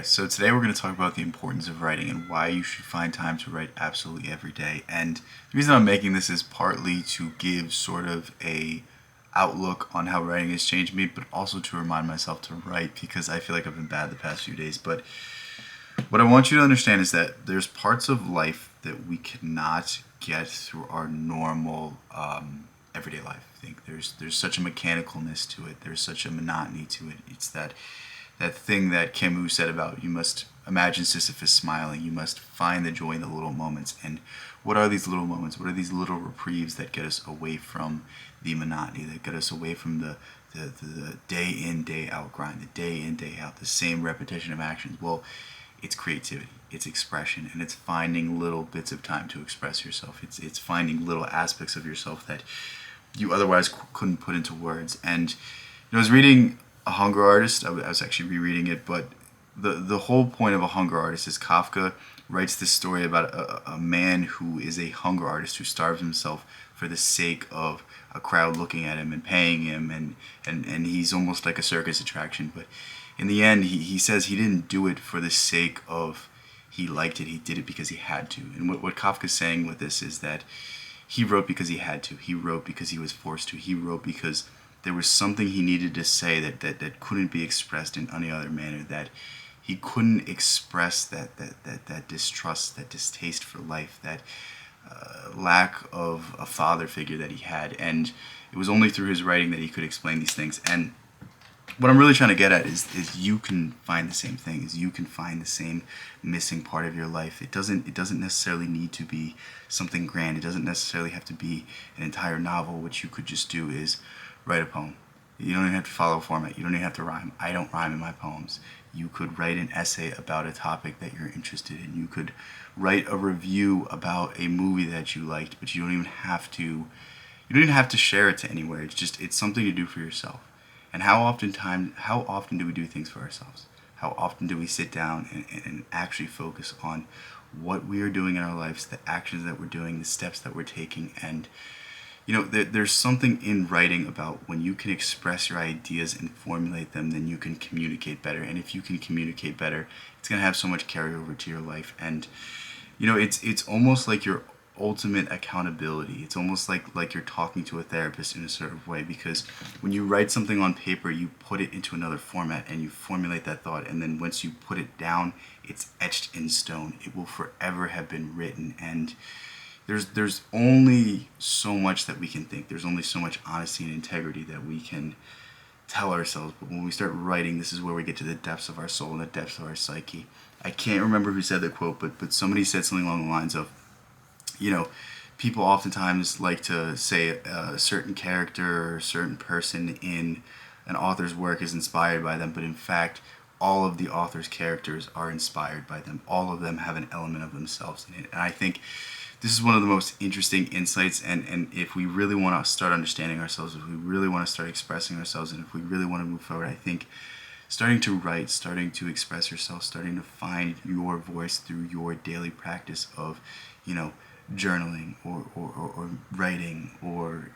So today we're going to talk about the importance of writing and why you should find time to write absolutely every day. And the reason I'm making this is partly to give sort of a outlook on how writing has changed me, but also to remind myself to write because I feel like I've been bad the past few days. But what I want you to understand is that there's parts of life that we cannot get through our normal everyday life. I think there's such a mechanicalness to it. There's such a monotony to it. It's that thing that Camus said about you must imagine Sisyphus smiling. You must find the joy in the little moments. And what are these little moments? What are these little reprieves that get us away from the monotony, that get us away from the day in, day out grind, the day in, day out, the same repetition of actions? Well, it's creativity, it's expression, and it's finding little bits of time to express yourself. It's finding little aspects of yourself that you otherwise couldn't put into words. And I was reading A Hunger Artist. I was actually rereading it, but the whole point of A Hunger Artist is Kafka writes this story about a man who is a hunger artist who starves himself for the sake of a crowd looking at him and paying him, and he's almost like a circus attraction. But in the end, he says he didn't do it for the sake of he liked it. He did it because he had to. And what Kafka's saying with this is that he wrote because he had to. He wrote because he was forced to. He wrote because there was something he needed to say that couldn't be expressed in any other manner, that he couldn't express that distrust, that distaste for life, that lack of a father figure that he had. And it was only through his writing that he could explain these things. And what I'm really trying to get at is you can find the same thing, is you can find the same missing part of your life. It doesn't necessarily need to be something grand. It doesn't necessarily have to be an entire novel. What you could just do is write a poem. You don't even have to follow a format. You don't even have to rhyme. I don't rhyme in my poems. You could write an essay about a topic that you're interested in. You could write a review about a movie that you liked, but you don't even have to share it to anywhere. It's something to do for yourself. And how often do we do things for ourselves? How often do we sit down and actually focus on what we are doing in our lives, the actions that we're doing, the steps that we're taking? And there's something in writing about when you can express your ideas and formulate them, then you can communicate better. And if you can communicate better, it's going to have so much carryover to your life. And it's almost like your ultimate accountability. It's almost like you're talking to a therapist in a sort of way, because when you write something on paper, you put it into another format and you formulate that thought, and then once you put it down, it's etched in stone. It will forever have been written. And there's only so much that we can think. There's only so much honesty and integrity that we can tell ourselves. But when we start writing, this is where we get to the depths of our soul and the depths of our psyche. I can't remember who said the quote, but somebody said something along the lines of, people oftentimes like to say a certain character or a certain person in an author's work is inspired by them, but in fact, all of the author's characters are inspired by them. All of them have an element of themselves in it. And I think this is one of the most interesting insights, and if we really want to start understanding ourselves, if we really want to start expressing ourselves, and if we really want to move forward, I think starting to write, starting to express yourself, starting to find your voice through your daily practice of, journaling or writing, or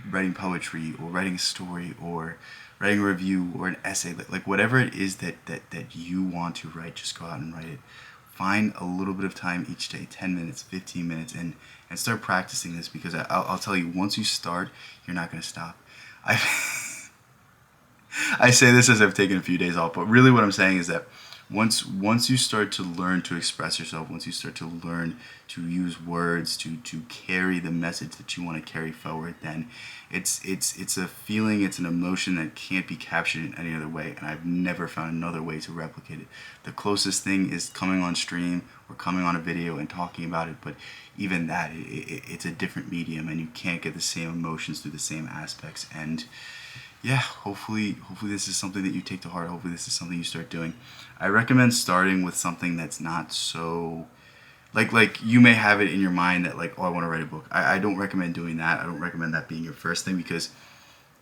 writing poetry, or writing a story, or writing a review, or an essay, like whatever it is that you want to write, just go out and write it. Find a little bit of time each day, 10 minutes, 15 minutes, and start practicing this, because I'll tell you, once you start, you're not going to stop. I say this as I've taken a few days off, but really what I'm saying is that once you start to learn to express yourself, once you start to learn to use words to carry the message that you want to carry forward, then it's a feeling, it's an emotion that can't be captured in any other way, and I've never found another way to replicate it. The closest thing is coming on stream or coming on a video and talking about it, but even that, it's a different medium, and you can't get the same emotions through the same aspects. And yeah, hopefully this is something that you take to heart. Hopefully this is something you start doing. I recommend starting with something that's not so, like you may have it in your mind that I want to write a book. I don't recommend doing that. I don't recommend that being your first thing, because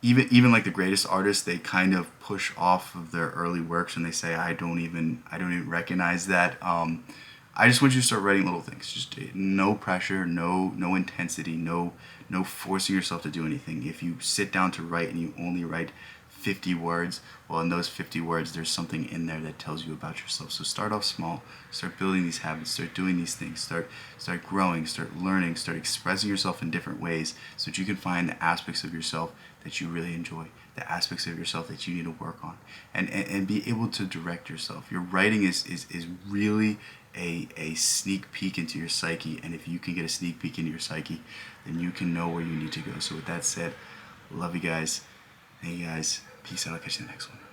even like the greatest artists, they kind of push off of their early works and they say, I don't even recognize that. I just want you to start writing little things. Just no pressure, no intensity, no forcing yourself to do anything. If you sit down to write and you only write 50 words. Well, in those 50 words, there's something in there that tells you about yourself. So start off small, start building these habits, start doing these things, start growing, start learning, start expressing yourself in different ways so that you can find the aspects of yourself that you really enjoy, the aspects of yourself that you need to work on, and be able to direct yourself. Your writing is really a sneak peek into your psyche, and if you can get a sneak peek into your psyche, then you can know where you need to go. So with that said, love you guys. Hey guys, peace out. I'll catch you in the next one.